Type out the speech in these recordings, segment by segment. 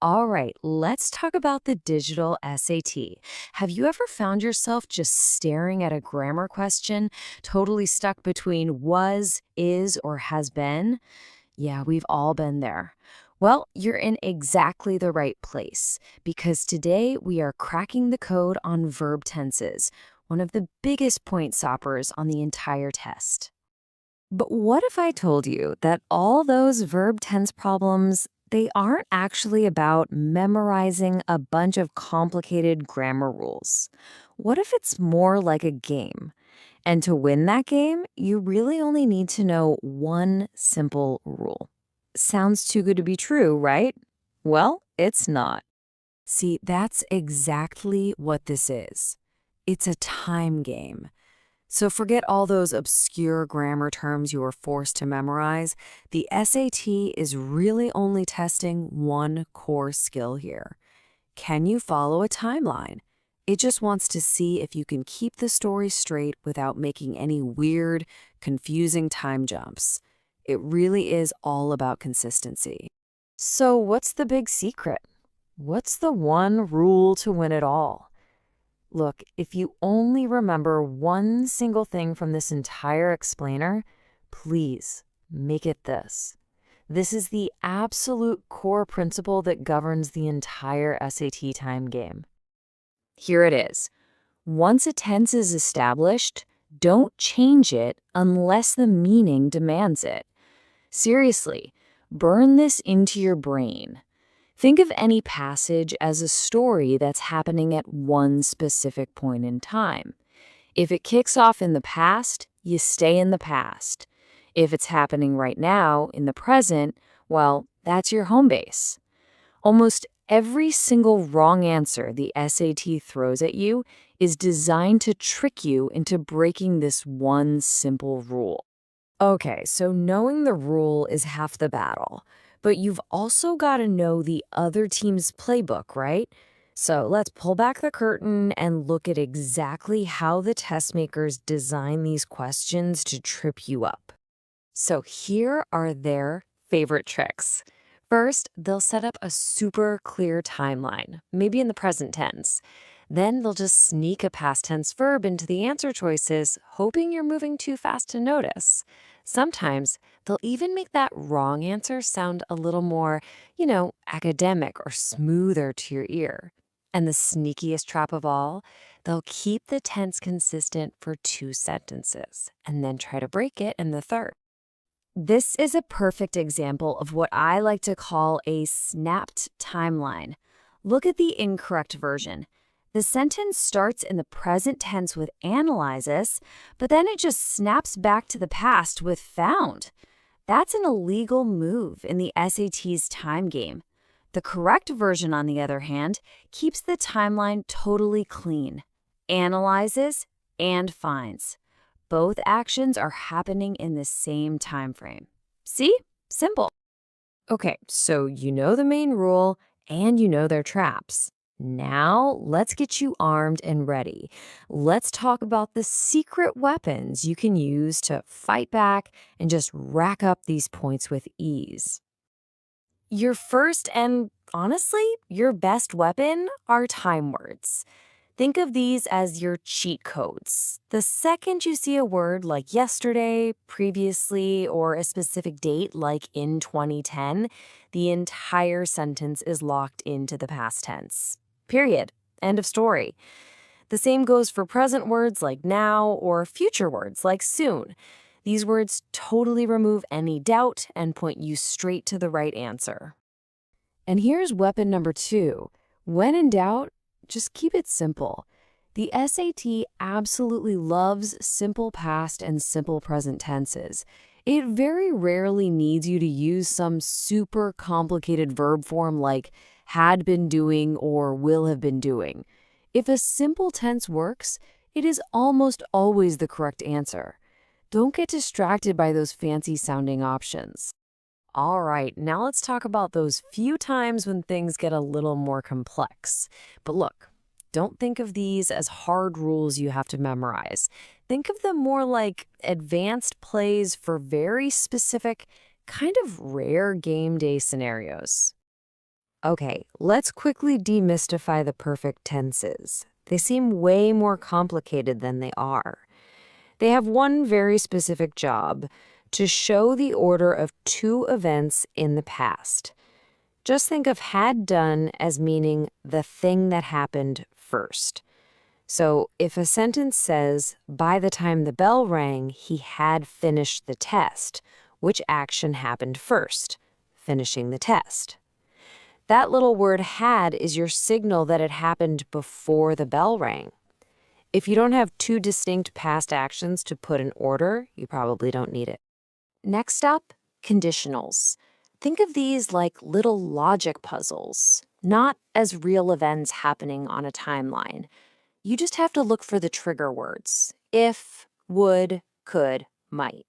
All right, let's talk about the digital SAT. Have you ever found yourself just staring at a grammar question, totally stuck between was, is, or has been? Yeah, we've all been there. Well, you're in exactly the right place because today we are cracking the code on verb tenses, one of the biggest point stoppers on the entire test. But what if I told you that all those verb tense problems, they aren't actually about memorizing a bunch of complicated grammar rules? What if it's more like a game? And to win that game, you really only need to know one simple rule. Sounds too good to be true, right? Well, it's not. See, that's exactly what this is. It's a time game. So forget all those obscure grammar terms you were forced to memorize. The SAT is really only testing one core skill here. Can you follow a timeline? It just wants to see if you can keep the story straight without making any weird, confusing time jumps. It really is all about consistency. So what's the big secret? What's the one rule to win it all? Look, if you only remember one single thing from this entire explainer, please make it this. This is the absolute core principle that governs the entire SAT time game. Here it is. Once a tense is established, don't change it unless the meaning demands it. Seriously, burn this into your brain. Think of any passage as a story that's happening at one specific point in time. If it kicks off in the past, you stay in the past. If it's happening right now, in the present, well, that's your home base. Almost every single wrong answer the SAT throws at you is designed to trick you into breaking this one simple rule. Okay, so knowing the rule is half the battle. But you've also got to know the other team's playbook, right? So let's pull back the curtain and look at exactly how the test makers design these questions to trip you up. So here are their favorite tricks. First, they'll set up a super clear timeline, maybe in the present tense. Then they'll just sneak a past tense verb into the answer choices, hoping you're moving too fast to notice. Sometimes they'll even make that wrong answer sound a little more, academic or smoother to your ear. And the sneakiest trap of all, they'll keep the tense consistent for two sentences and then try to break it in the third. This is a perfect example of what I like to call a snapped timeline. Look at the incorrect version. The sentence starts in the present tense with analyzes, but then it just snaps back to the past with found. That's an illegal move in the SAT's time game. The correct version, on the other hand, keeps the timeline totally clean. Analyzes and finds. Both actions are happening in the same time frame. See? Simple. Okay, so you know the main rule and you know their traps. Now, let's get you armed and ready. Let's talk about the secret weapons you can use to fight back and just rack up these points with ease. Your first and, honestly, your best weapon are time words. Think of these as your cheat codes. The second you see a word like yesterday, previously, or a specific date like in 2010, the entire sentence is locked into the past tense. Period. End of story. The same goes for present words like now or future words like soon. These words totally remove any doubt and point you straight to the right answer. And here's weapon number 2. When in doubt, just keep it simple. The SAT absolutely loves simple past and simple present tenses. It very rarely needs you to use some super complicated verb form like had been doing or will have been doing. If a simple tense works, it is almost always the correct answer. Don't get distracted by those fancy sounding options. All right, now let's talk about those few times when things get a little more complex. But look, don't think of these as hard rules you have to memorize. Think of them more like advanced plays for very specific, kind of rare game day scenarios. Okay, let's quickly demystify the perfect tenses. They seem way more complicated than they are. They have one very specific job: to show the order of two events in the past. Just think of had done as meaning the thing that happened first. So if a sentence says, by the time the bell rang, he had finished the test, which action happened first? Finishing the test. That little word had is your signal that it happened before the bell rang. If you don't have two distinct past actions to put in order, you probably don't need it. Next up, conditionals. Think of these like little logic puzzles, not as real events happening on a timeline. You just have to look for the trigger words: if, would, could, might.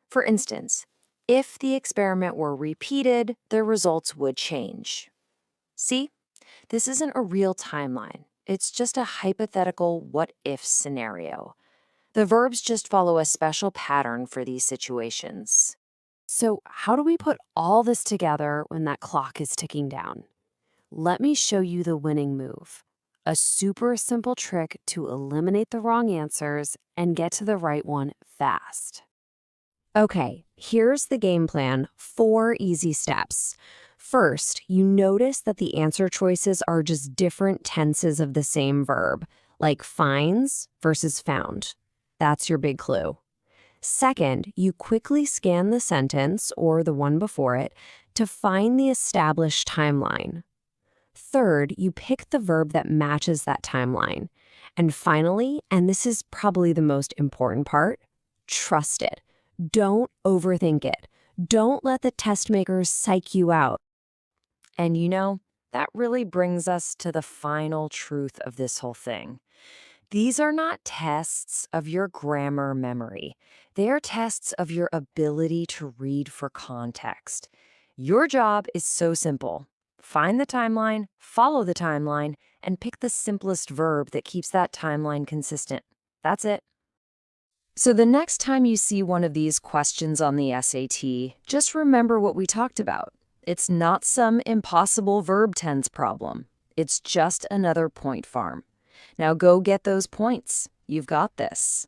For instance, if the experiment were repeated, the results would change. See, this isn't a real timeline. It's just a hypothetical what-if scenario. The verbs just follow a special pattern for these situations. So, how do we put all this together when that clock is ticking down? Let me show you the winning move. A super simple trick to eliminate the wrong answers and get to the right one fast. Okay, here's the game plan. 4 easy steps. First, you notice that the answer choices are just different tenses of the same verb, like finds versus found. That's your big clue. Second, you quickly scan the sentence, or the one before it, to find the established timeline. Third, you pick the verb that matches that timeline. And finally, and this is probably the most important part, trust it. Don't overthink it. Don't let the test makers psych you out. And that really brings us to the final truth of this whole thing. These are not tests of your grammar memory. They are tests of your ability to read for context. Your job is so simple. Find the timeline, follow the timeline, and pick the simplest verb that keeps that timeline consistent. That's it. So the next time you see one of these questions on the SAT, just remember what we talked about. It's not some impossible verb tense problem. It's just another point farm. Now go get those points. You've got this.